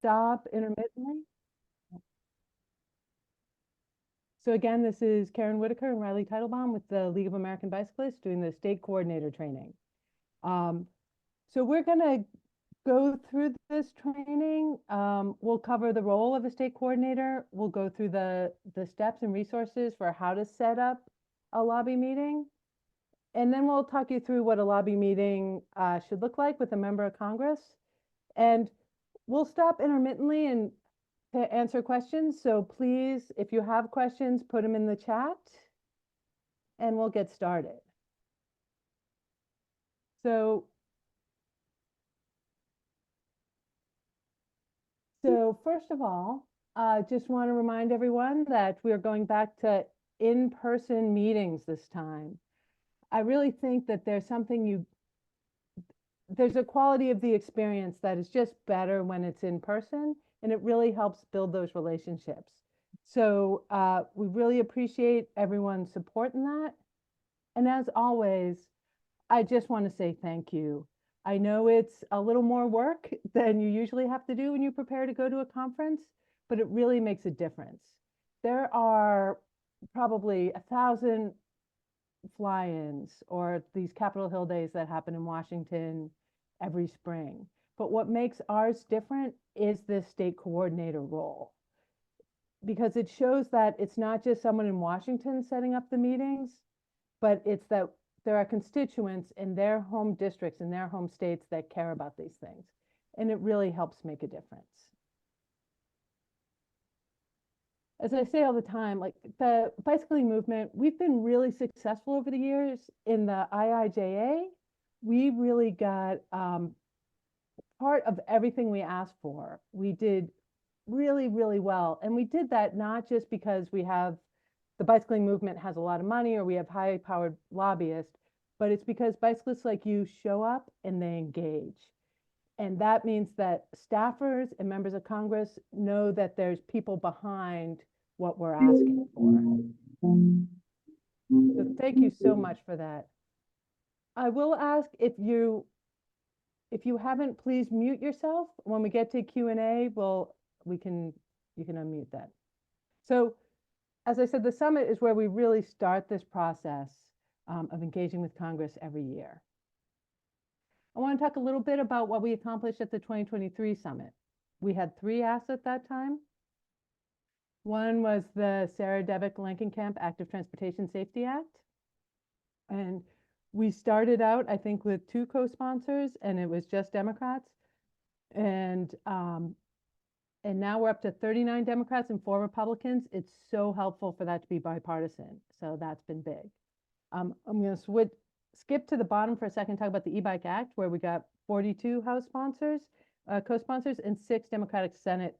stop intermittently. So again, this is Caron Whitaker and Riley Teitelbaum with the League of American Bicyclists doing the state coordinator training. So we're going to go through this training. We'll cover the role of a state coordinator. We'll go through the steps and resources for how to set up a lobby meeting. And then we'll talk you through what a lobby meeting should look like with a member of Congress. And we'll stop intermittently and to answer questions. So please, if you have questions, put them in the chat and we'll get started. So first of all, just want to remind everyone that we are going back to in-person meetings this time. I really think that there's a quality of the experience that is just better when it's in person, and it really helps build those relationships. So we really appreciate everyone's support in that. And as always, I just want to say thank you. I know it's a little more work than you usually have to do when you prepare to go to a conference, but it really makes a difference. There are probably 1,000 fly-ins or these Capitol Hill days that happen in Washington every spring. But what makes ours different is this state coordinator role, because it shows that it's not just someone in Washington setting up the meetings, but it's that there are constituents in their home districts, in their home states that care about these things. And it really helps make a difference. As I say all the time, like the bicycling movement, we've been really successful over the years. In the IIJA, we really got part of everything we asked for. We did really, really well. And we did that not just because the bicycling movement has a lot of money or we have high-powered lobbyists, but it's because bicyclists like you show up and they engage. And that means that staffers and members of Congress know that there's people behind what we're asking for. So thank you so much for that. I will ask if you haven't, please mute yourself. When we get to Q&A, you can unmute that. So as I said, the summit is where we really start this process of engaging with Congress every year. I want to talk a little bit about what we accomplished at the 2023 summit. We had 3 asks at that time. One was the Sarah Devick-Lankenkamp Active Transportation Safety Act. And we started out, I think, with 2 co-sponsors, and it was just Democrats. And now we're up to 39 Democrats and 4 Republicans. It's so helpful for that to be bipartisan. So that's been big. I'm going to skip to the bottom for a second, talk about the E-Bike Act, where we got 42 House sponsors, co-sponsors, and 6 Democratic Senate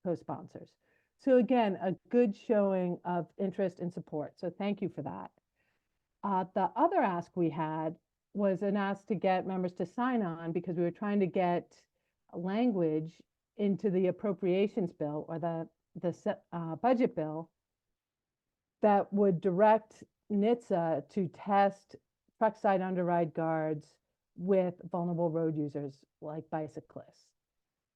co-sponsors. So again, a good showing of interest and support. So thank you for that. The other ask we had was an ask to get members to sign on because we were trying to get language into the appropriations bill or the budget bill that would direct NHTSA to test truck side underride guards with vulnerable road users like bicyclists.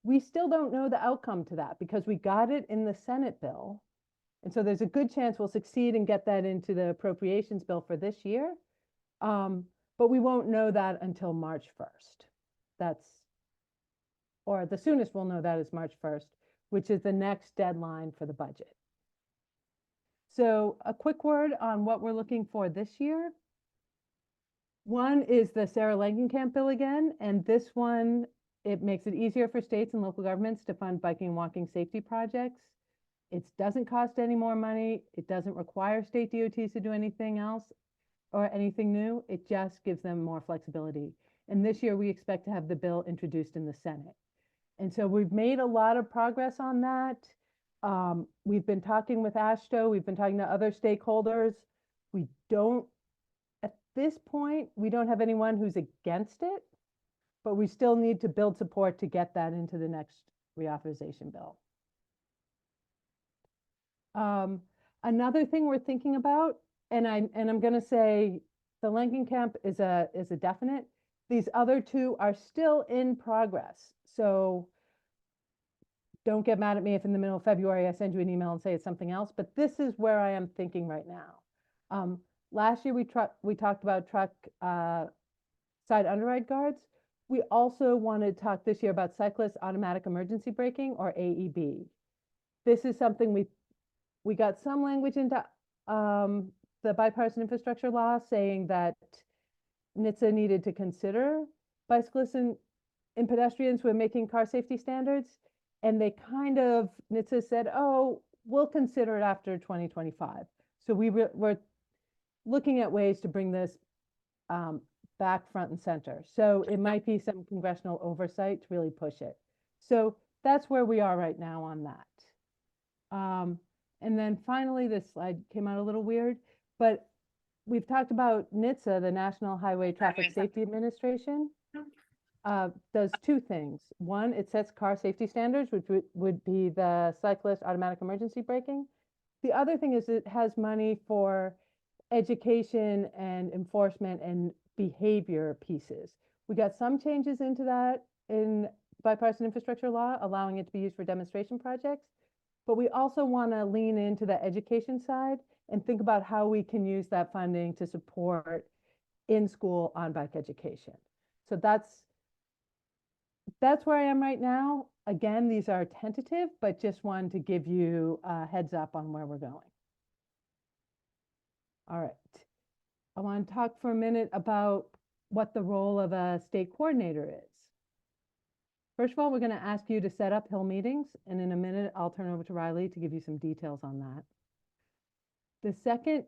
We still don't know the outcome to that because we got it in the Senate bill. And so there's a good chance we'll succeed and get that into the appropriations bill for this year. But we won't know that until March 1st. Or the soonest we'll know that is March 1st, which is the next deadline for the budget. So a quick word on what we're looking for this year. One is the Sarah Lankenkamp bill again, and this one, it makes it easier for states and local governments to fund biking and walking safety projects. It doesn't cost any more money. It doesn't require state DOTs to do anything else or anything new. It just gives them more flexibility. And this year we expect to have the bill introduced in the Senate. And so we've made a lot of progress on that. We've been talking with AASHTO. We've been talking to other stakeholders. At this point, we don't have anyone who's against it, but we still need to build support to get that into the next reauthorization bill. Another thing we're thinking about, and I'm going to say the Lankenkamp is a definite. These other 2 are still in progress. So don't get mad at me if in the middle of February I send you an email and say it's something else, but this is where I am thinking right now. Last year we talked about truck side underride guards. We also want to talk this year about cyclist automatic emergency braking, or AEB. This is something we got some language into the bipartisan infrastructure law saying that NHTSA needed to consider bicyclists and pedestrians who are making car safety standards. And they kind of, NHTSA said, oh, we'll consider it after 2025. So we're looking at ways to bring this back front and center. So it might be some congressional oversight to really push it. So that's where we are right now on that. And then finally, this slide came out a little weird, but we've talked about NHTSA, the National Highway Traffic Safety Administration, does two things. One, it sets car safety standards, which would be the cyclist automatic emergency braking. The other thing is it has money for education and enforcement and behavior pieces. We got some changes into that in bipartisan infrastructure law, allowing it to be used for demonstration projects. But we also want to lean into the education side and think about how we can use that funding to support in-school on-bike education. So that's where I am right now. Again, these are tentative, but just wanted to give you a heads up on where we're going. All right. I want to talk for a minute about what the role of a state coordinator is. First of all, we're going to ask you to set up Hill meetings, and in a minute, I'll turn over to Riley to give you some details on that. The second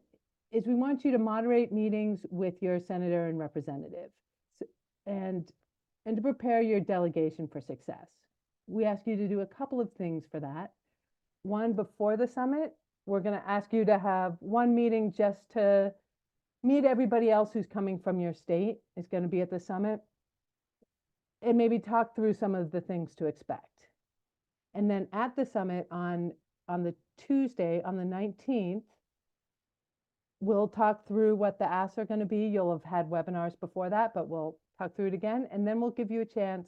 is we want you to moderate meetings with your senator and representative, and to prepare your delegation for success. We ask you to do a couple of things for that. One, before the summit, we're going to ask you to have one meeting just to meet everybody else who's coming from your state, is going to be at the summit, and maybe talk through some of the things to expect. And then at the summit on the Tuesday, on the 19th, we'll talk through what the asks are going to be. You'll have had webinars before that, but we'll talk through it again. And then we'll give you a chance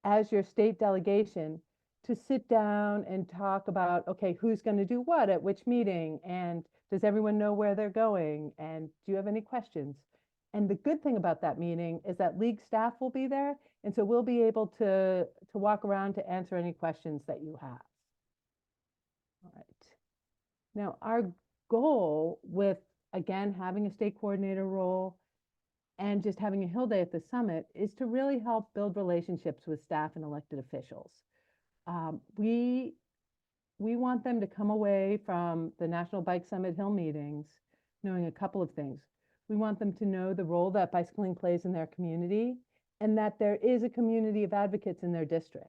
as your state delegation to sit down and talk about, okay, who's going to do what at which meeting? And does everyone know where they're going? And do you have any questions? And the good thing about that meeting is that league staff will be there. And so we'll be able to walk around to answer any questions that you have. All right. Now, our goal with, again, having a state coordinator role and just having a Hill Day at the summit is to really help build relationships with staff and elected officials. We want them to come away from the National Bike Summit Hill meetings knowing a couple of things. We want them to know the role that bicycling plays in their community and that there is a community of advocates in their district.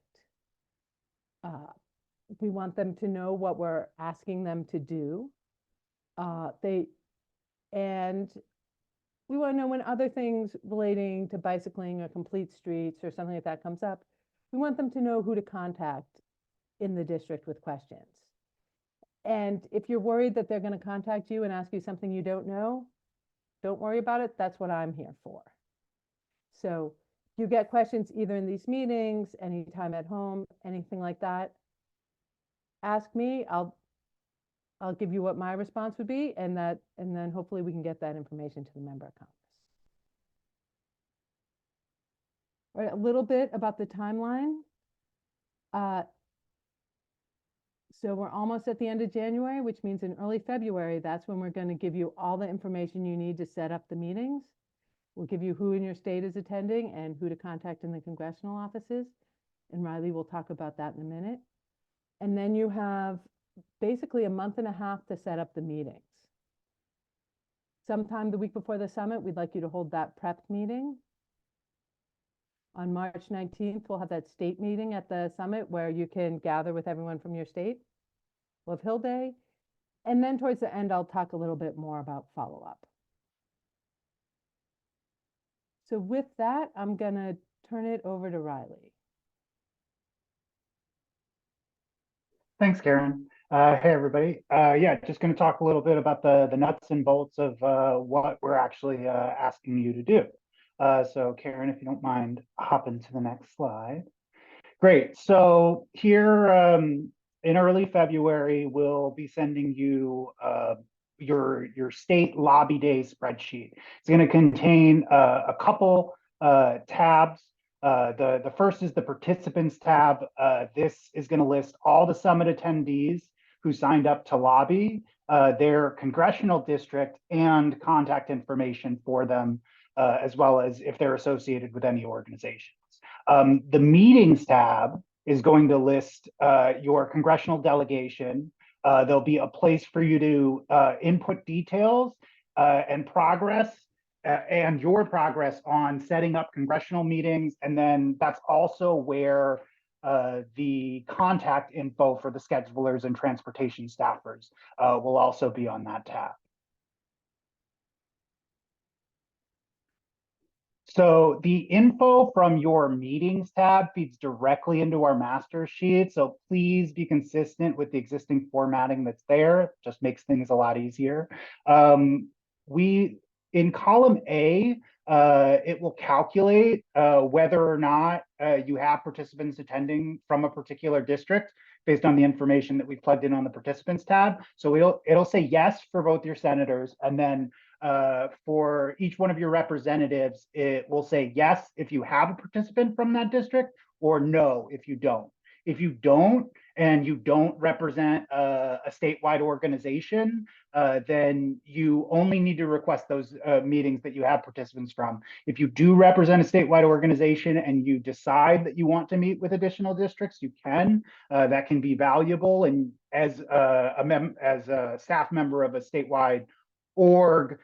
We want them to know what we're asking them to do. And we want to know when other things relating to bicycling or complete streets or something like that comes up, we want them to know who to contact in the district with questions. And if you're worried that they're going to contact you and ask you something you don't know, don't worry about it. That's what I'm here for. So you get questions either in these meetings, anytime at home, anything like that. Ask me. I'll give you what my response would be, and then hopefully we can get that information to the member of Congress. All right, a little bit about the timeline. So we're almost at the end of January, which means in early February, that's when we're going to give you all the information you need to set up the meetings. We'll give you who in your state is attending and who to contact in the congressional offices. And Riley will talk about that in a minute. And then you have basically a month and a half to set up the meetings. Sometime the week before the summit, we'd like you to hold that prep meeting. On March 19th, we'll have that state meeting at the summit where you can gather with everyone from your state. We'll have Hill Day. And then towards the end, I'll talk a little bit more about follow-up. So with that, I'm going to turn it over to Riley. Thanks, Caron. Hey, everybody. Yeah, just going to talk a little bit about the nuts and bolts of what we're actually asking you to do. So Caron, if you don't mind, hop into the next slide. Great. So here in early February, we'll be sending you your state lobby day spreadsheet. It's going to contain a couple tabs. The first is the participants tab. This is going to list all the summit attendees who signed up to lobby, their congressional district, and contact information for them, as well as if they're associated with any organizations. The meetings tab is going to list your congressional delegation. There'll be a place for you to input details and progress and your progress on setting up congressional meetings. And then that's also where the contact info for the schedulers and transportation staffers will also be on that tab. So the info from your meetings tab feeds directly into our master sheet. So please be consistent with the existing formatting that's there. It just makes things a lot easier. In column A, it will calculate whether or not you have participants attending from a particular district based on the information that we've plugged in on the participants tab. So it'll say yes for both your senators, and then for each one of your representatives, it will say yes if you have a participant from that district, or no if you don't. If you don't, and you don't represent a statewide organization, then you only need to request those meetings that you have participants from. If you do represent a statewide organization and you decide that you want to meet with additional districts, you can. That can be valuable. And as a staff member of a statewide org,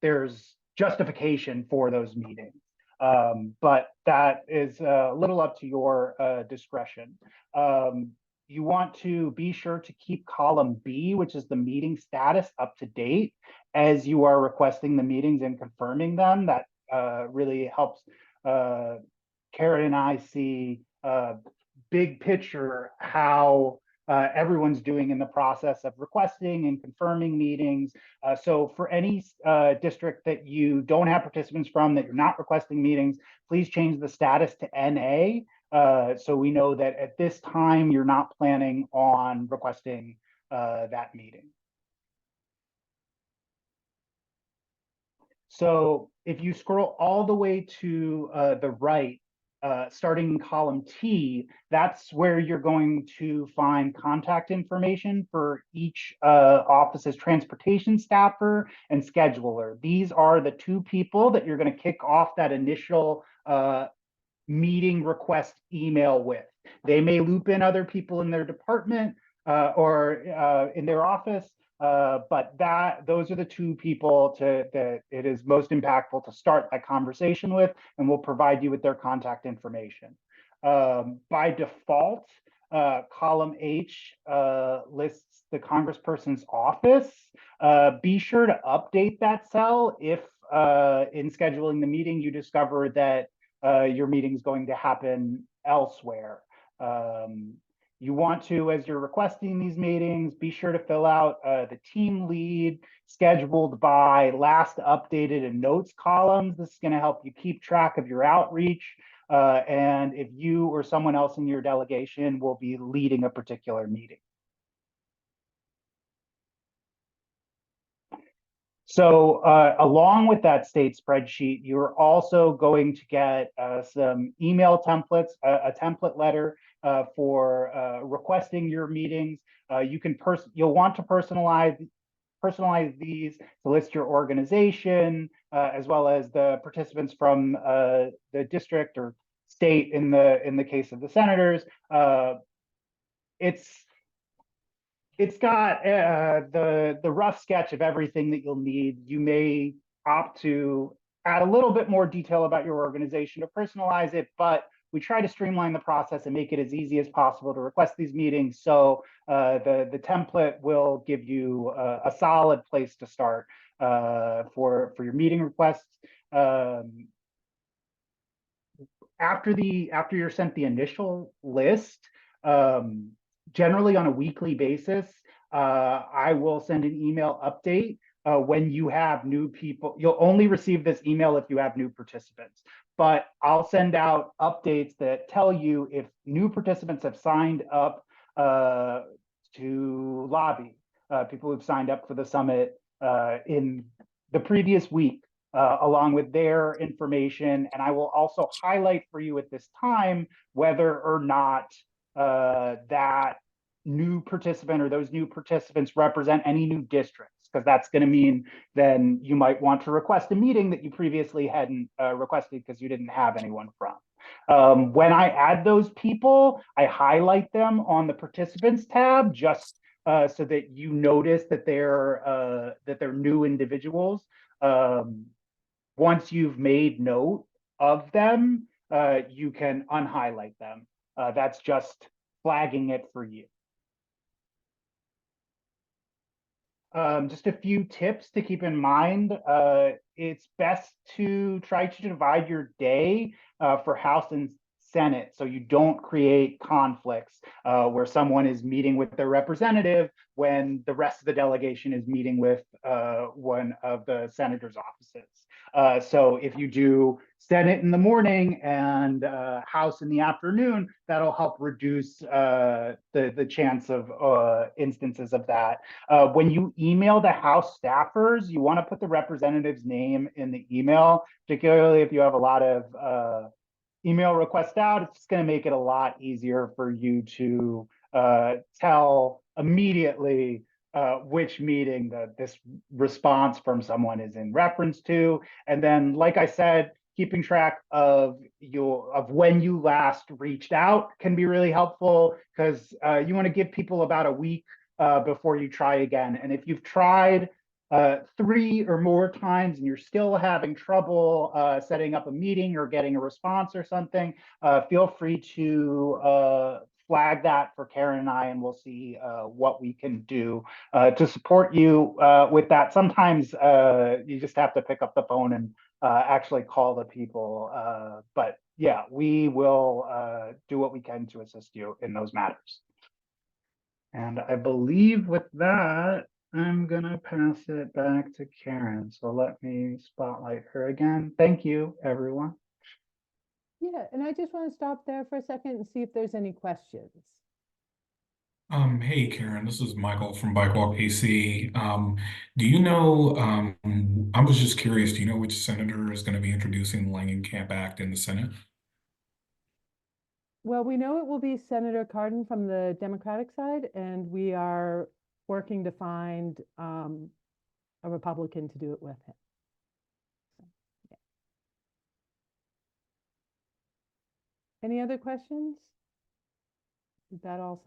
there's justification for those meetings. But that is a little up to your discretion. You want to be sure to keep column B, which is the meeting status, up to date as you are requesting the meetings and confirming them. That really helps Caron and I see big picture how everyone's doing in the process of requesting and confirming meetings. So for any district that you don't have participants from, that you're not requesting meetings, please change the status to NA. So we know that at this time, you're not planning on requesting that meeting. So if you scroll all the way to the right, starting in column T, that's where you're going to find contact information for each office's transportation staffer and scheduler. These are the two people that you're going to kick off that initial meeting request email with. They may loop in other people in their department or in their office, but those are the two people that it is most impactful to start that conversation with, and we'll provide you with their contact information. By default, column H lists the congressperson's office. Be sure to update that cell if in scheduling the meeting you discover that your meeting is going to happen elsewhere. You want to, as you're requesting these meetings, be sure to fill out the team lead, scheduled by, last updated, and notes columns. This is going to help you keep track of your outreach and if you or someone else in your delegation will be leading a particular meeting. So along with that state spreadsheet, you're also going to get some email templates, a template letter for requesting your meetings. You'll want to personalize these to list your organization as well as the participants from the district or state in the case of the senators. It's got the rough sketch of everything that you'll need. You may opt to add a little bit more detail about your organization to personalize it, but we try to streamline the process and make it as easy as possible to request these meetings. So the template will give you a solid place to start for your meeting requests. After you're sent the initial list, generally on a weekly basis, I will send an email update when you have new people. You'll only receive this email if you have new participants. but I'll send out updates that tell you if new participants have signed up to lobby, people who've signed up for the summit in the previous week, along with their information. And I will also highlight for you at this time whether or not that new participant or those new participants represent any new districts, because that's going to mean then you might want to request a meeting that you previously hadn't requested because you didn't have anyone from. When I add those people, I highlight them on the participants tab just so that you notice that they're new individuals. Once you've made note of them, you can unhighlight them. That's just flagging it for you. Just a few tips to keep in mind. It's best to try to divide your day for House and Senate so you don't create conflicts where someone is meeting with their representative when the rest of the delegation is meeting with one of the senator's offices. So if you do Senate in the morning and House in the afternoon, that'll help reduce the chance of instances of that. When you email the House staffers, you want to put the representative's name in the email, particularly if you have a lot of email requests out. It's just going to make it a lot easier for you to tell immediately which meeting this response from someone is in reference to. And then, like I said, keeping track of when you last reached out can be really helpful, because you want to give people about a week before you try again. And if you've tried 3 or more times and you're still having trouble setting up a meeting or getting a response or something, feel free to flag that for Caron and I, and we'll see what we can do to support you with that. Sometimes you just have to pick up the phone and actually call the people. But yeah, we will do what we can to assist you in those matters. And I believe with that, I'm gonna pass it back to Caron. So let me spotlight her again. Thank you, everyone. Yeah, and I just want to stop there for a second and see if there's any questions. Hey Karen, this is Michael from Bike Walk AC. Do you know, I was just curious, do you know which senator is going to be introducing the Langenkamp Act in the Senate? Well, we know it will be Senator Cardin from the Democratic side, and we are working to find a Republican to do it with him. So, yeah. Any other questions? Did that all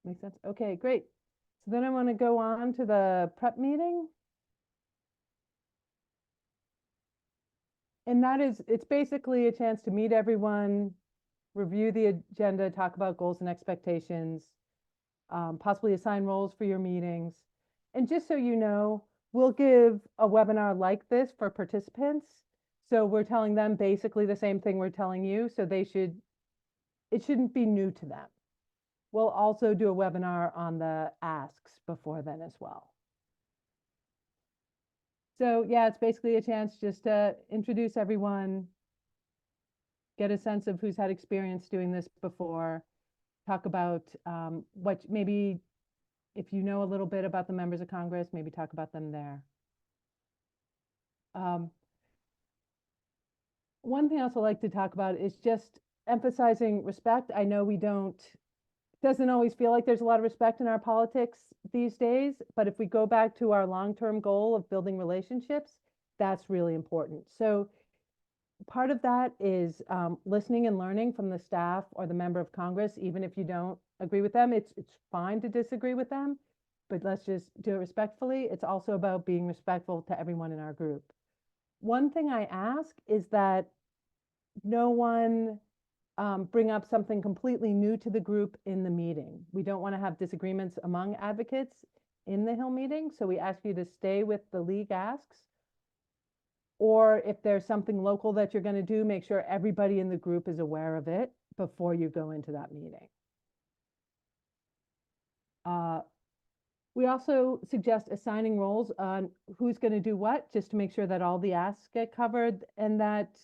make sense? Okay, great. So then I want to go on to the prep meeting. And it's basically a chance to meet everyone, review the agenda, talk about goals and expectations, possibly assign roles for your meetings. And just so you know, we'll give a webinar like this for participants. So we're telling them basically the same thing we're telling you. So it shouldn't be new to them. We'll also do a webinar on the asks before then as well. So yeah, it's basically a chance just to introduce everyone, get a sense of who's had experience doing this before, talk about what maybe if you know a little bit about the members of Congress, maybe talk about them there. One thing I also like to talk about is just emphasizing respect. I know doesn't always feel like there's a lot of respect in our politics these days, but if we go back to our long-term goal of building relationships, that's really important. So part of that is listening and learning from the staff or the member of Congress, even if you don't agree with them. It's fine to disagree with them, but let's just do it respectfully. It's also about being respectful to everyone in our group. One thing I ask is that no one bring up something completely new to the group in the meeting. We don't want to have disagreements among advocates in the Hill meeting, so we ask you to stay with the league asks. Or if there's something local that you're going to do, make sure everybody in the group is aware of it before you go into that meeting. We also suggest assigning roles on who's going to do what, just to make sure that all the asks get covered and that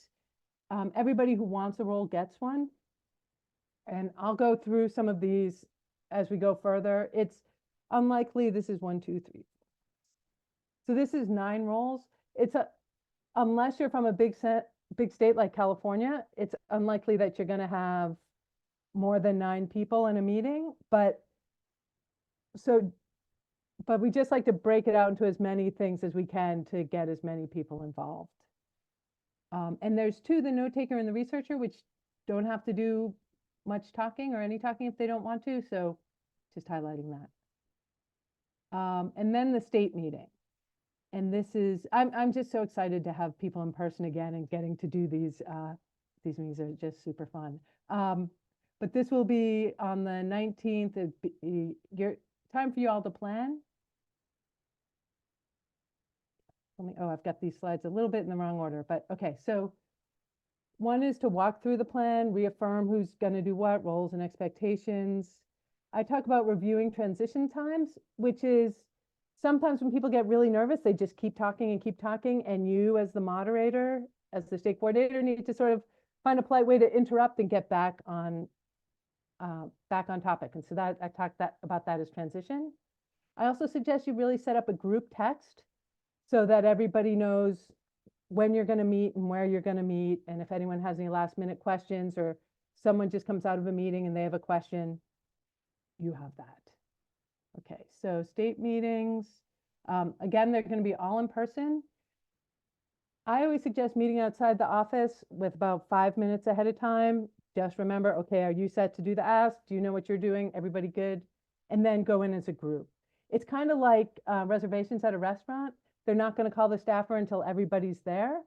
everybody who wants a role gets one. And I'll go through some of these as we go further. It's unlikely this is 1, 2, 3. So this is 9 roles. Unless you're from a big state like California, it's unlikely that you're going to have more than 9 people in a meeting. But we just like to break it out into as many things as we can to get as many people involved. And there's 2, the note taker and the researcher, which don't have to do much talking or any talking if they don't want to. So just highlighting that. And then the state meeting. And this is, I'm just so excited to have people in person again and getting to do these meetings are just super fun. But this will be on the 19th. It'd be time for you all to plan. I've got these slides a little bit in the wrong order, but okay. So one is to walk through the plan, reaffirm who's going to do what, roles and expectations. I talk about reviewing transition times, which is sometimes when people get really nervous, they just keep talking, and you as the moderator, as the state coordinator, need to sort of find a polite way to interrupt and get back on topic. And so that I talked about that as transition. I also suggest you really set up a group text so that everybody knows when you're going to meet and where you're going to meet. And if anyone has any last minute questions or someone just comes out of a meeting and they have a question, you have that. Okay, so state meetings, again, they're going to be all in person. I always suggest meeting outside the office with about 5 minutes ahead of time. Just remember, okay, are you set to do the ask? Do you know what you're doing? Everybody good? And then go in as a group. It's kind of like reservations at a restaurant. They're not going to call the staffer until everybody's there.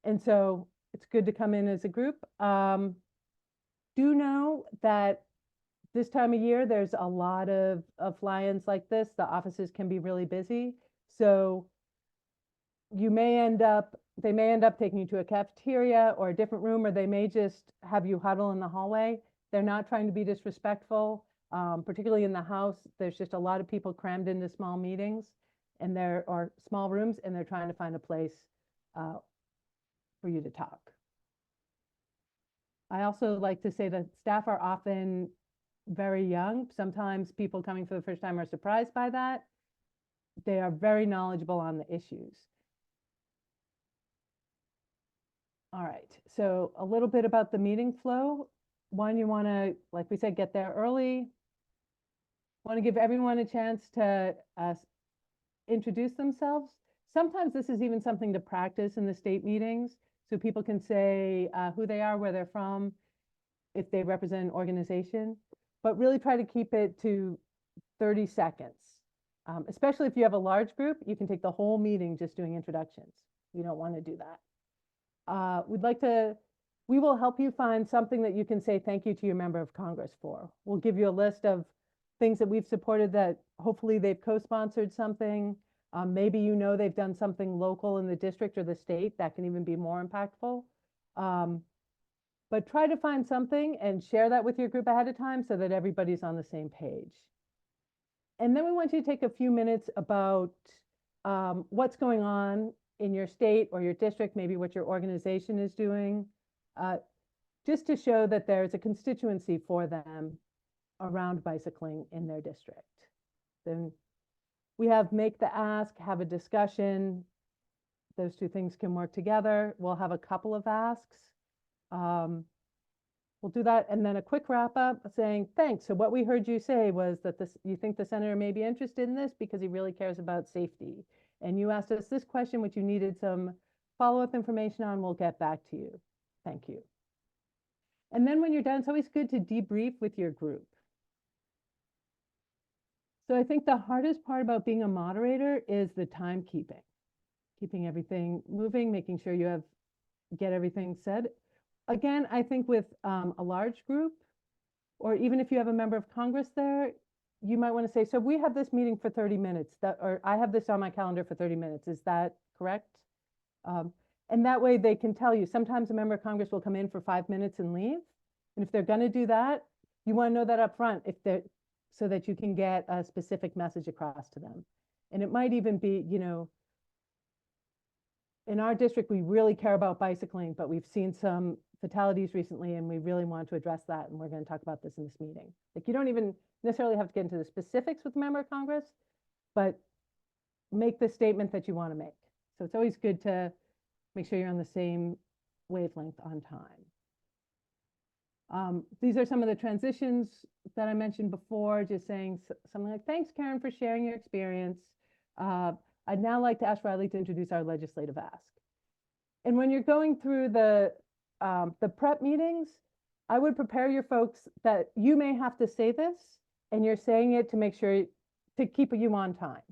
And so it's good to come in as a group. Do know that this time of year, there's a lot of fly-ins like this. The offices can be really busy. So they may end up taking you to a cafeteria or a different room, or they may just have you huddle in the hallway. They're not trying to be disrespectful, particularly in the House. There's just a lot of people crammed into small meetings and there are small rooms, and they're trying to find a place for you to talk. I also like to say that staff are often very young. Sometimes people coming for the first time are surprised by that. They are very knowledgeable on the issues. All right, so a little bit about the meeting flow. One, you want to, like we said, get there early. Want to give everyone a chance to introduce themselves. Sometimes this is even something to practice in the state meetings, so people can say who they are, where they're from, if they represent an organization, but really try to keep it to 30 seconds. Especially if you have a large group, you can take the whole meeting just doing introductions. You don't want to do that. We will help you find something that you can say thank you to your member of Congress for. We'll give you a list of things that we've supported that hopefully they've co-sponsored something. Maybe you know they've done something local in the district or the state that can even be more impactful. But try to find something and share that with your group ahead of time so that everybody's on the same page. And then we want you to take a few minutes about what's going on in your state or your district, maybe what your organization is doing, just to show that there's a constituency for them around bicycling in their district. Then we have make the ask, have a discussion. Those two things can work together. We'll have a couple of asks. We'll do that, and then a quick wrap up saying, thanks. So what we heard you say was that you think the senator may be interested in this because he really cares about safety. And you asked us this question, which you needed some follow-up information on. We'll get back to you. Thank you. And then when you're done, it's always good to debrief with your group. So I think the hardest part about being a moderator is the timekeeping, keeping everything moving, making sure you get everything said. Again, I think with a large group, or even if you have a member of Congress there, you might want to say, so we have this meeting for 30 minutes, or I have this on my calendar for 30 minutes. Is that correct? And that way they can tell you. Sometimes a member of Congress will come in for 5 minutes and leave. And if they're going to do that, you want to know that up front. so that you can get a specific message across to them. And it might even be, in our district, we really care about bicycling, but we've seen some fatalities recently and we really want to address that. And we're going to talk about this in this meeting. Like, you don't even necessarily have to get into the specifics with a member of Congress, but make the statement that you want to make. So it's always good to make sure you're on the same wavelength on time. These are some of the transitions that I mentioned before, just saying something like, thanks, Caron, for sharing your experience. I'd now like to ask Riley to introduce our legislative ask. And when you're going through the prep meetings, I would prepare your folks that you may have to say this, and you're saying it to make sure to keep you on time.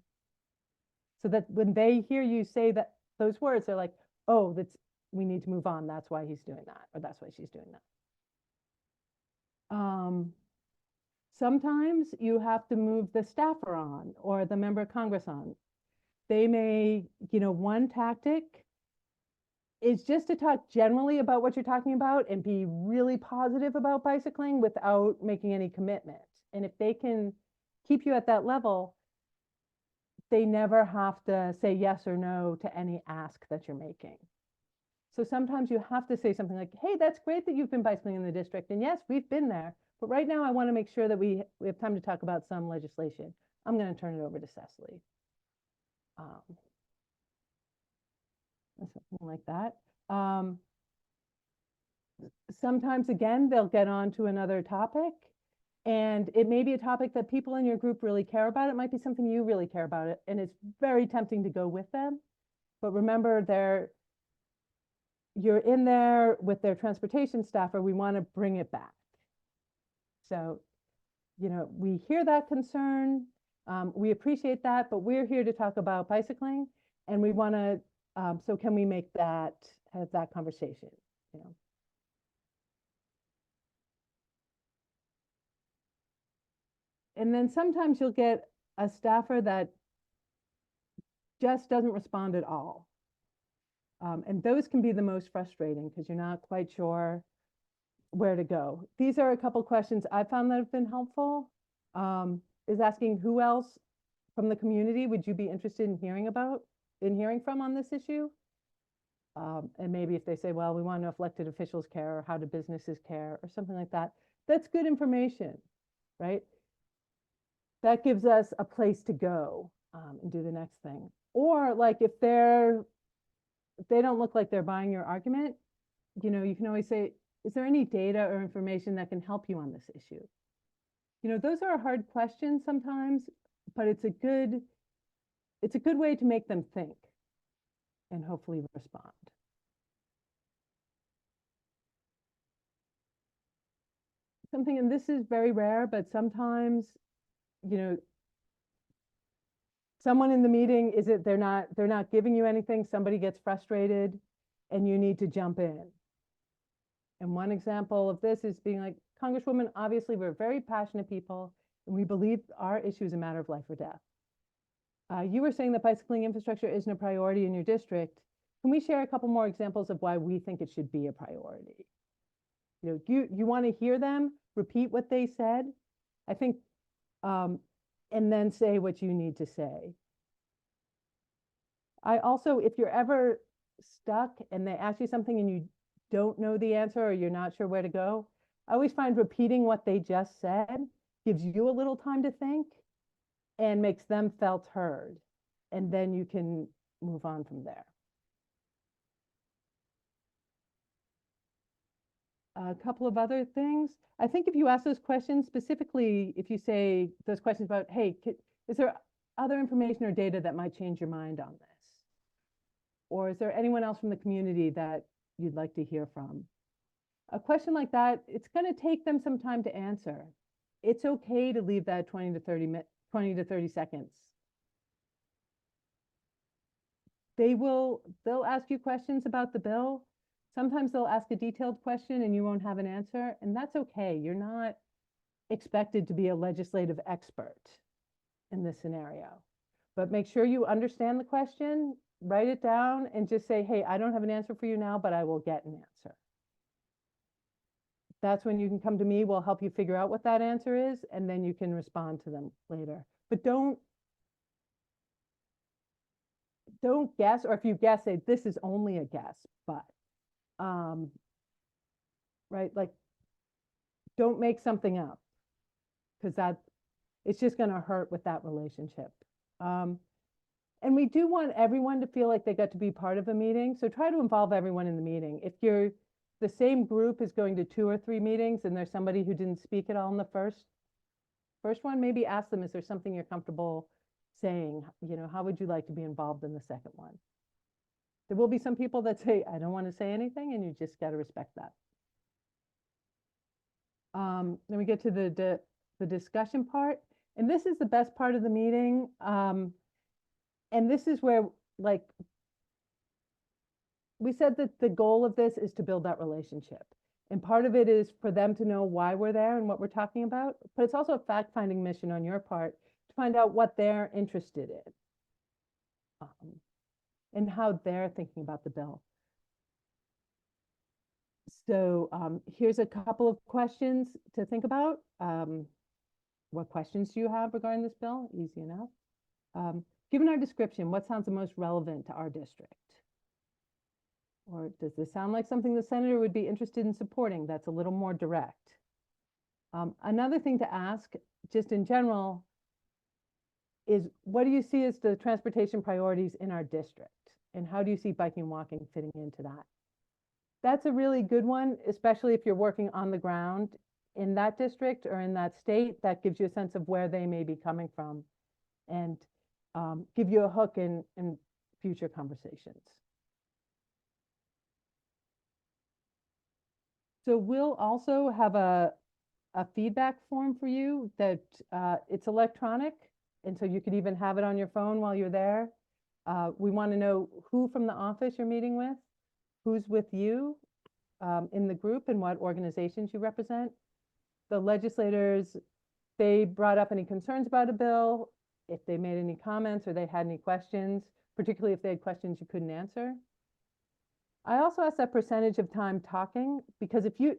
So that when they hear you say those words, they're like, oh, we need to move on. That's why he's doing that, or that's why she's doing that. Sometimes you have to move the staffer on or the member of Congress on. They may, one tactic is just to talk generally about what you're talking about and be really positive about bicycling without making any commitment. And if they can keep you at that level, they never have to say yes or no to any ask that you're making. So sometimes you have to say something like, hey, that's great that you've been bicycling in the district. And yes, we've been there. But right now, I want to make sure that we have time to talk about some legislation. I'm going to turn it over to Cecily. Something like that. Sometimes, again, they'll get on to another topic. And it may be a topic that people in your group really care about. It might be something you really care about it. And it's very tempting to go with them. But remember, you're in there with their transportation staffer. We want to bring it back. So, we hear that concern. We appreciate that, but we're here to talk about bicycling, and we want to, so can we have that conversation, And then sometimes you'll get a staffer that just doesn't respond at all. And those can be the most frustrating because you're not quite sure where to go. These are a couple questions I found that have been helpful. Is asking who else from the community would you be interested in hearing from on this issue? And maybe if they say, well, we want to know if elected officials care or how do businesses care or something like that, that's good information, right? That gives us a place to go and do the next thing. Or like if they don't look like they're buying your argument, you can always say, is there any data or information that can help you on this issue? Those are hard questions sometimes, but it's a good way to make them think and hopefully respond. Something, and this is very rare, but sometimes, someone in the meeting, they're not giving you anything, somebody gets frustrated and you need to jump in. And one example of this is being like, Congresswoman, obviously we're very passionate people and we believe our issue is a matter of life or death. You were saying that bicycling infrastructure isn't a priority in your district. Can we share a couple more examples of why we think it should be a priority? You want to hear them repeat what they said? I think, and then say what you need to say. I also, if you're ever stuck and they ask you something and you don't know the answer or you're not sure where to go, I always find repeating what they just said gives you a little time to think and makes them felt heard. And then you can move on from there. A couple of other things. I think if you ask those questions, specifically, if you say those questions about, hey, is there other information or data that might change your mind on this? Or is there anyone else from the community that you'd like to hear from? A question like that, it's going to take them some time to answer. It's okay to leave that 20 to 30 seconds. They'll ask you questions about the bill. Sometimes they'll ask a detailed question and you won't have an answer, and that's okay. You're not expected to be a legislative expert in this scenario. But make sure you understand the question, write it down, and just say, hey, I don't have an answer for you now, but I will get an answer. that's when you can come to me. We'll help you figure out what that answer is, and then you can respond to them later. But don't guess, or if you guess, say, this is only a guess, but, right, like, don't make something up, because it's just going to hurt with that relationship. And we do want everyone to feel like they got to be part of a meeting. So try to involve everyone in the meeting. If the same group is going to 2 or 3 meetings and there's somebody who didn't speak at all in the first one, maybe ask them, is there something you're comfortable saying? You know, how would you like to be involved in the second one? There will be some people that say, I don't want to say anything, and you just got to respect that. Then we get to the discussion part, and this is the best part of the meeting. And this is where, like, we said that the goal of this is to build that relationship. And part of it is for them to know why we're there and what we're talking about. But it's also a fact-finding mission on your part to find out what they're interested in, and how they're thinking about the bill. So here's a couple of questions to think about. What questions do you have regarding this bill? Easy enough. Given our description, what sounds the most relevant to our district? Or does this sound like something the senator would be interested in supporting that's a little more direct? Another thing to ask, just in general, is what do you see as the transportation priorities in our district? And how do you see biking and walking fitting into that? That's a really good one, especially if you're working on the ground in that district or in that state. That gives you a sense of where they may be coming from, and give you a hook in future conversations. So we'll also have a feedback form for you that it's electronic, and so you could even have it on your phone while you're there. We want to know who from the office you're meeting with, who's with you in the group, and what organizations you represent. The legislators, they brought up any concerns about a bill, if they made any comments or they had any questions, particularly if they had questions you couldn't answer. I also asked that percentage of time talking, because if you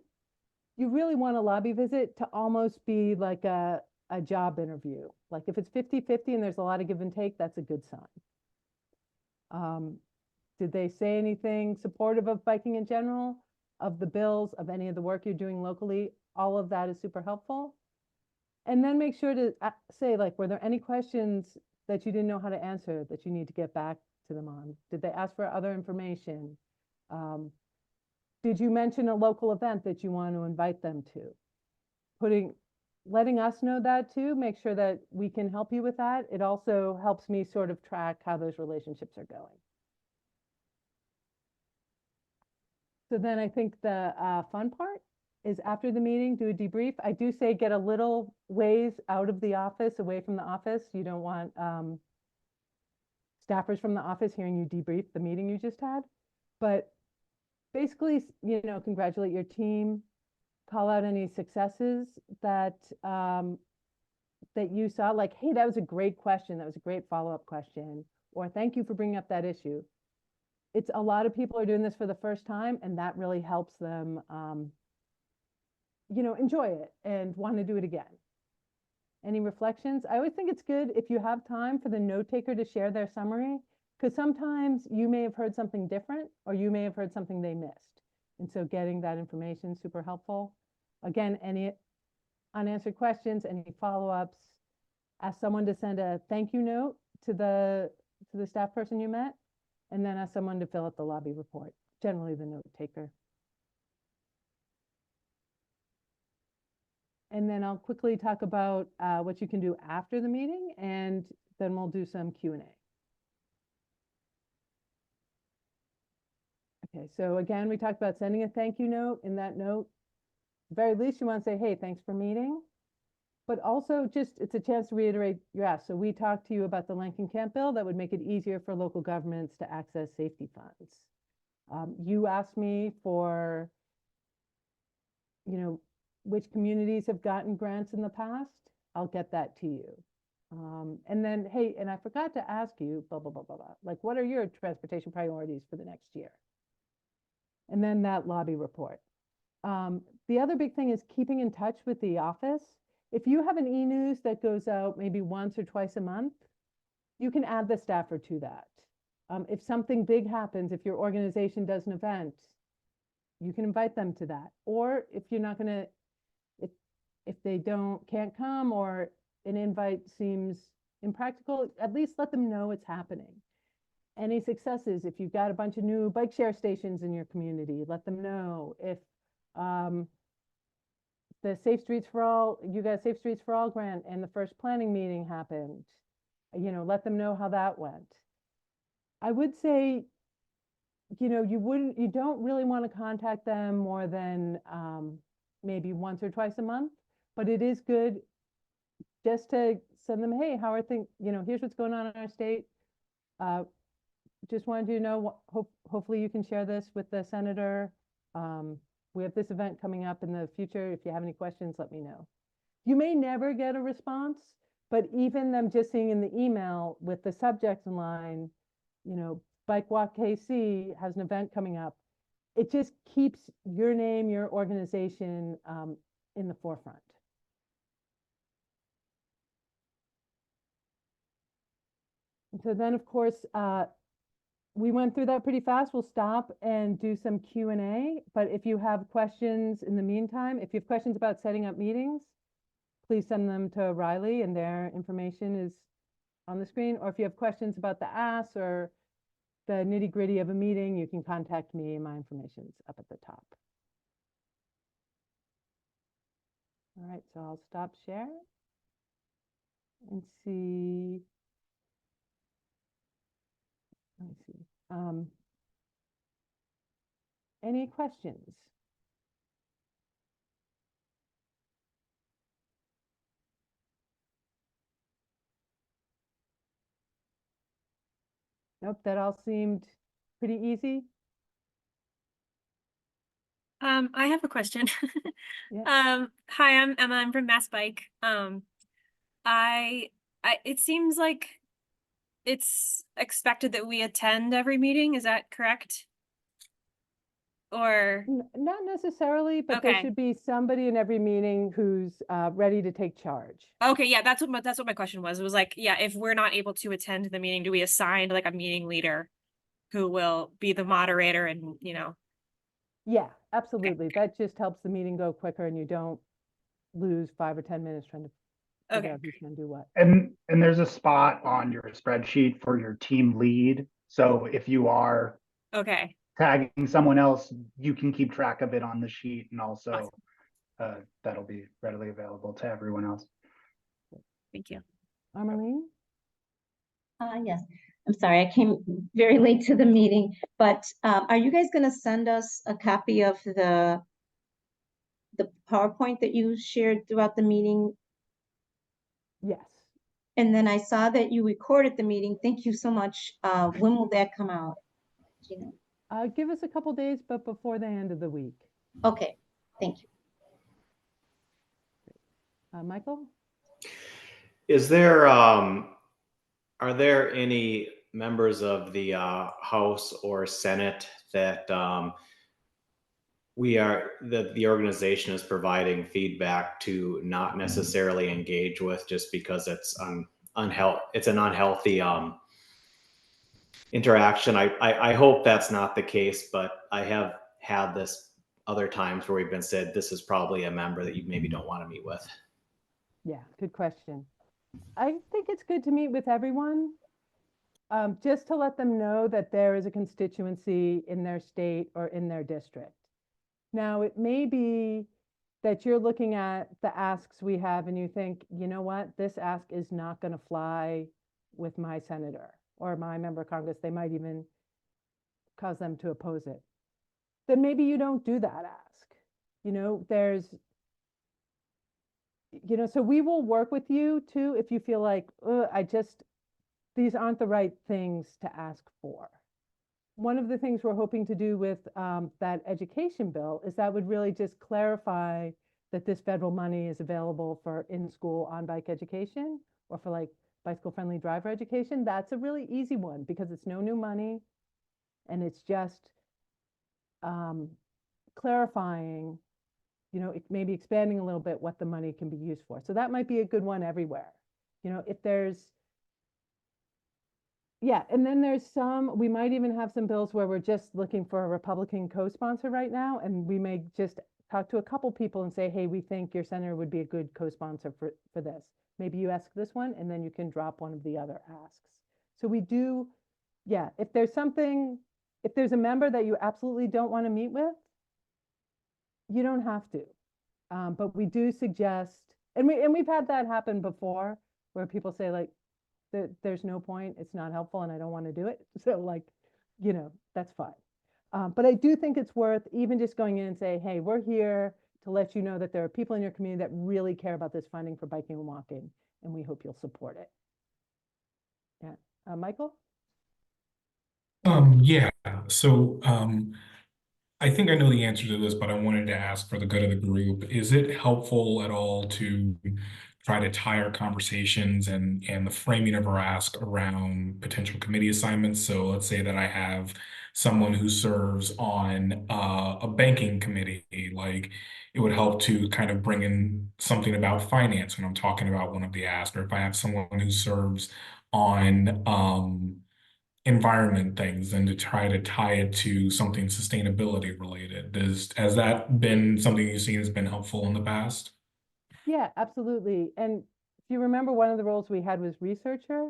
really want a lobby visit to almost be like a job interview. Like if it's 50-50 and there's a lot of give and take, that's a good sign. Did they say anything supportive of biking in general, of the bills, of any of the work you're doing locally? All of that is super helpful. And then make sure to say, like, were there any questions that you didn't know how to answer that you need to get back to them on? Did they ask for other information? Did you mention a local event that you want to invite them to? Letting us know that too, make sure that we can help you with that. It also helps me sort of track how those relationships are going. So then I think the fun part is after the meeting, do a debrief. I do say get a little ways out of the office, away from the office. You don't want staffers from the office hearing you debrief the meeting you just had. But basically, you know, congratulate your team, call out any successes that that you saw, like, hey, that was a great question. That was a great follow-up question. Or thank you for bringing up that issue. It's a lot of people are doing this for the first time, and that really helps them you know, enjoy it and want to do it again. Any reflections? I always think it's good if you have time for the note taker to share their summary, because sometimes you may have heard something different, or you may have heard something they missed. And so getting that information is super helpful. Again, any unanswered questions, any follow-ups, ask someone to send a thank you note to the staff person you met, and then ask someone to fill out the lobby report, generally the note taker. And then I'll quickly talk about what you can do after the meeting, and then we'll do some Q&A. Okay, so again, we talked about sending a thank you note. In that note, at the very least, you want to say, hey, thanks for meeting. But also just, it's a chance to reiterate your ask. So we talked to you about the Lankin Camp bill that would make it easier for local governments to access safety funds. You asked me for, you know, which communities have gotten grants in the past. I'll get that to you. And then, hey, and I forgot to ask you, blah, blah, blah, blah, blah. Like, what are your transportation priorities for the next year? And then that lobby report. The other big thing is keeping in touch with the office. If you have an e-news that goes out maybe once or twice a month, you can add the staffer to that. If something big happens, if your organization does an event, you can invite them to that. Or if you're not gonna, if they can't come, or an invite seems impractical, at least let them know it's happening. Any successes, if you've got a bunch of new bike share stations in your community, let them know. If the Safe Streets for All, you got Safe Streets for All grant and the first planning meeting happened, let them know how that went. I would say, you don't really want to contact them more than maybe once or twice a month, but it is good just to send them, hey, how are things, here's what's going on in our state. Just wanted you to know, hopefully you can share this with the senator. We have this event coming up in the future. If you have any questions, let me know. You may never get a response, but even them just seeing in the email with the subject line, Bike Walk KC has an event coming up, it just keeps your name, your organization in the forefront. And so then, of course, we went through that pretty fast. We'll stop and do some Q&A. But if you have questions in the meantime, if you have questions about setting up meetings, please send them to Riley, and their information is on the screen. Or if you have questions about the ask or the nitty-gritty of a meeting, you can contact me. My information's up at the top. All right, so I'll stop share and see. Let me see. Any questions? Nope, that all seemed pretty easy. I have a question. Yeah. Hi, I'm Emma. I'm from Mass Bike. It seems like it's expected that we attend every meeting. Is that correct? Or Not necessarily, but there Okay. should be somebody in every meeting who's ready to take charge. okay, yeah, that's what my question was. It was like, yeah, if we're not able to attend the meeting, do we assign like a meeting leader who will be the moderator and Yeah, absolutely. That just helps the meeting go quicker, and you don't lose 5 or 10 minutes trying to figure Okay. out who's going to do what. And there's a spot on your spreadsheet for your team lead. So if you are Okay. tagging someone else, you can keep track of it on the sheet, and also that'll be readily available to everyone else. Thank you. Armeline? Yes, I'm sorry, I came very late to the meeting, but are you guys going to send us a copy of the PowerPoint that you shared throughout the meeting? Yes. And then I saw that you recorded the meeting. Thank you so much. When will that come out? Do you know? Give us a couple days, but before the end of the week. Okay, thank you. Michael? Is there, are there any members of the House or Senate that the organization is providing feedback to not necessarily engage with just because it's an unhealthy interaction? I hope that's not the case, but I have had this other times where we've been said, this is probably a member that you maybe don't want to meet with. Yeah, good question. I think it's good to meet with everyone, just to let them know that there is a constituency in their state or in their district. Now, it may be that you're looking at the asks we have and you think, you know what, this ask is not going to fly with my senator or my member of Congress. They might even cause them to oppose it. Then maybe you don't do that ask. So we will work with you too if you feel like, these aren't the right things to ask for. One of the things we're hoping to do with that education bill is that would really just clarify that this federal money is available for in-school on-bike education or for like bicycle-friendly driver education. That's a really easy one because it's no new money and it's just clarifying maybe expanding a little bit what the money can be used for. So that might be a good one everywhere. If there's, yeah, and then there's we might even have some bills where we're just looking for a Republican co-sponsor right now, and we may just talk to a couple people and say, hey, we think your senator would be a good co-sponsor for this. Maybe you ask this one, and then you can drop one of the other asks. So we do, yeah, if there's a member that you absolutely don't want to meet with, you don't have to. But we do suggest, and we've had that happen before, where people say like, there's no point, it's not helpful, and I don't want to do it. So like, that's fine. But I do think it's worth even just going in and say, hey, we're here to let you know that there are people in your community that really care about this funding for biking and walking, and we hope you'll support it. Yeah, Michael? Yeah, so I think I know the answer to this, but I wanted to ask for the good of the group. Is it helpful at all to try to tie our conversations and the framing of our ask around potential committee assignments? So let's say that I have someone who serves on a banking committee, like it would help to kind of bring in something about finance when I'm talking about one of the asks, or if I have someone who serves on environment things and to try to tie it to something sustainability related. Has that been something you've seen has been helpful in the past? Yeah, absolutely. And if you remember, one of the roles we had was researcher.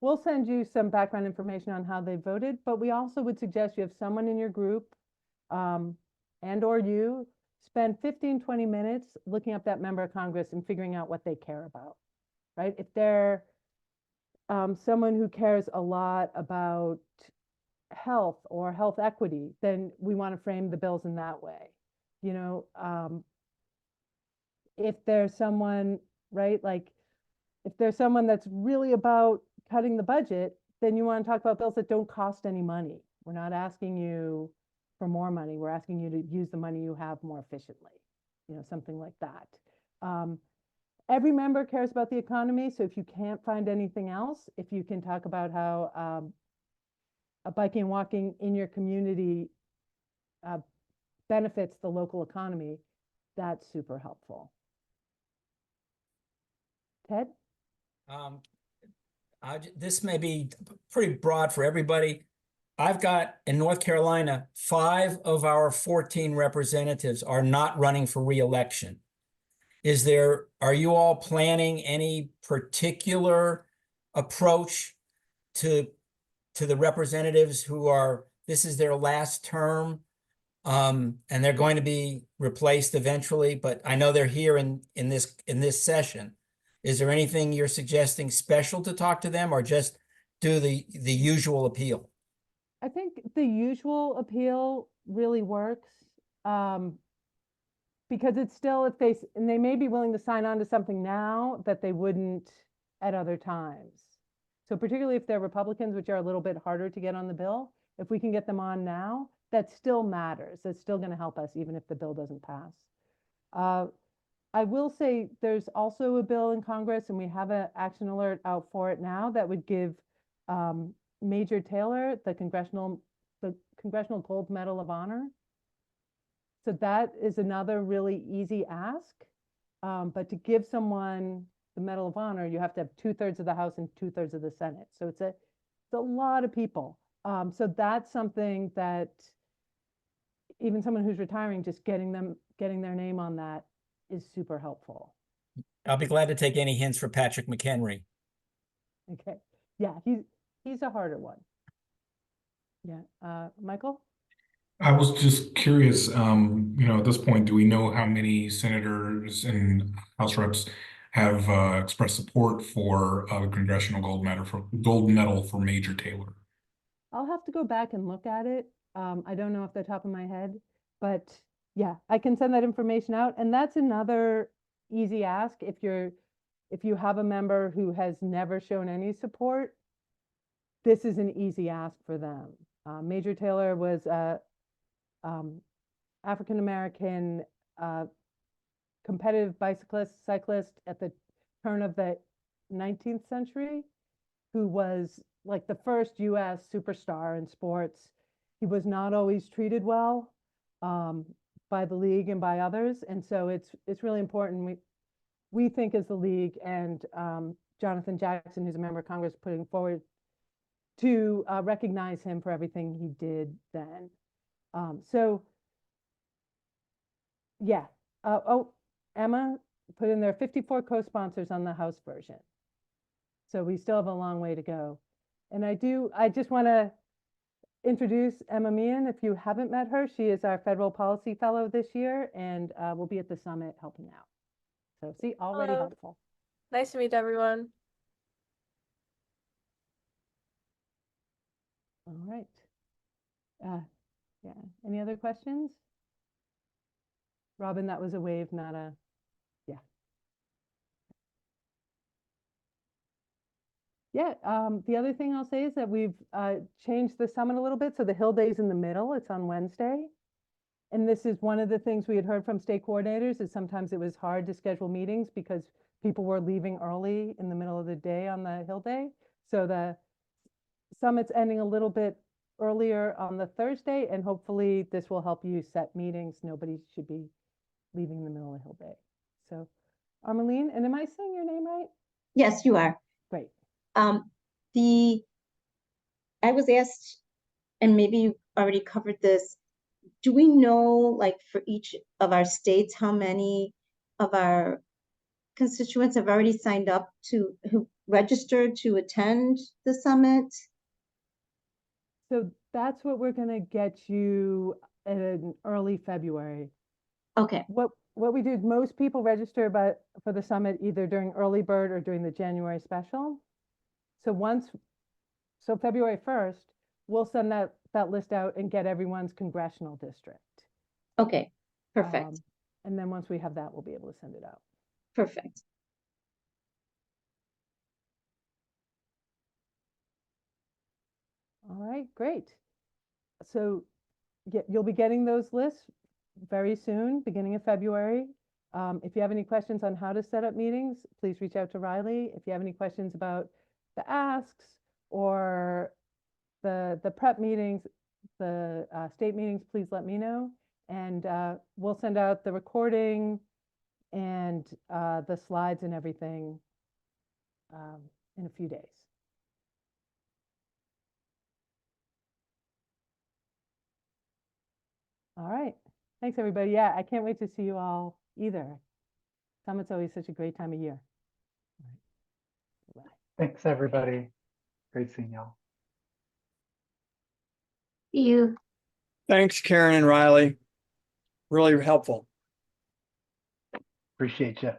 We'll send you some background information on how they voted, but we also would suggest you have someone in your group and or you spend 15, 20 minutes looking up that member of Congress and figuring out what they care about, right? If they're someone who cares a lot about health or health equity, then we want to frame the bills in that way. If there's someone, right, like if there's someone that's really about cutting the budget, then you want to talk about bills that don't cost any money. We're not asking you for more money. We're asking you to use the money you have more efficiently, something like that. Every member cares about the economy. So if you can't find anything else, if you can talk about how biking and walking in your community benefits the local economy, that's super helpful. Ted? This may be pretty broad for everybody. I've got in North Carolina, 5 of our 14 representatives are not running for re-election. Are you all planning any particular approach to the representatives this is their last term, and they're going to be replaced eventually, but I know they're here in this session. Is there anything you're suggesting special to talk to them, or just do the usual appeal? I think the usual appeal really works. Because it's still, and they may be willing to sign on to something now that they wouldn't at other times. So particularly if they're Republicans, which are a little bit harder to get on the bill, if we can get them on now, that still matters. That's still going to help us, even if the bill doesn't pass. I will say there's also a bill in Congress, and we have an action alert out for it now, that would give Major Taylor the Congressional Gold Medal of Honor. So that is another really easy ask. But to give someone the Medal of Honor, you have to have 2/3 of the House and 2/3 of the Senate. So it's a lot of people. So that's something that even someone who's retiring, just getting their name on that is super helpful. I'll be glad to take any hints for Patrick McHenry. Okay. Yeah, he's a harder one. Yeah. Michael? I was just curious, at this point, do we know how many senators and House reps have expressed support for the Congressional Gold Medal for Major Taylor? I'll have to go back and look at it. I don't know off the top of my head, but yeah, I can send that information out. And that's another easy ask. If you have a member who has never shown any support, this is an easy ask for them. Major Taylor was a African-American competitive cyclist at the turn of the 19th century, who was like the first US superstar in sports. He was not always treated well, by the league and by others. And so it's really important. We think as the league and Jonathan Jackson, who's a member of Congress, putting forward to recognize him for everything he did then. So yeah. Oh, Emma put in there 54 co-sponsors on the House version. So we still have a long way to go. And I just want to introduce Emma Meehan. If you haven't met her, she is our federal policy fellow this year and will be at the summit helping out. So see, already Hello. helpful. Nice to meet everyone. All right. Yeah, any other questions? Robin, that was a wave, not a, yeah. Yeah, the other thing I'll say is that we've changed the summit a little bit. So the Hill Day's in the middle, it's on Wednesday. And this is one of the things we had heard from state coordinators is sometimes it was hard to schedule meetings because people were leaving early in the middle of the day on the Hill Day. So the summit's ending a little bit earlier on the Thursday, and hopefully this will help you set meetings. Nobody should be leaving in the middle of Hill Day. So Armeline, and am I saying your name right? Yes, you are. Great. I was asked, and maybe you already covered this, do we know, like, for each of our states, how many of our constituents have already signed up who registered to attend the summit? So that's what we're going to get you in early February. Okay, What we do is most people register for the summit either during early bird or during the January special. So February 1st, we'll send that list out and get everyone's congressional district. okay, perfect, And then once we have that, we'll be able to send it out. perfect. All right, great. So you'll be getting those lists very soon, beginning of February. If you have any questions on how to set up meetings, please reach out to Riley. If you have any questions about the asks or the prep meetings, the state meetings, please let me know. And we'll send out the recording and the slides and everything in a few days. All right. Thanks, everybody. Yeah, I can't wait to see you all either. Summit's always such a great time of year. All right. Bye. Thanks, everybody. Great seeing y'all. You. Thanks, Karen and Riley. Really helpful. Appreciate you.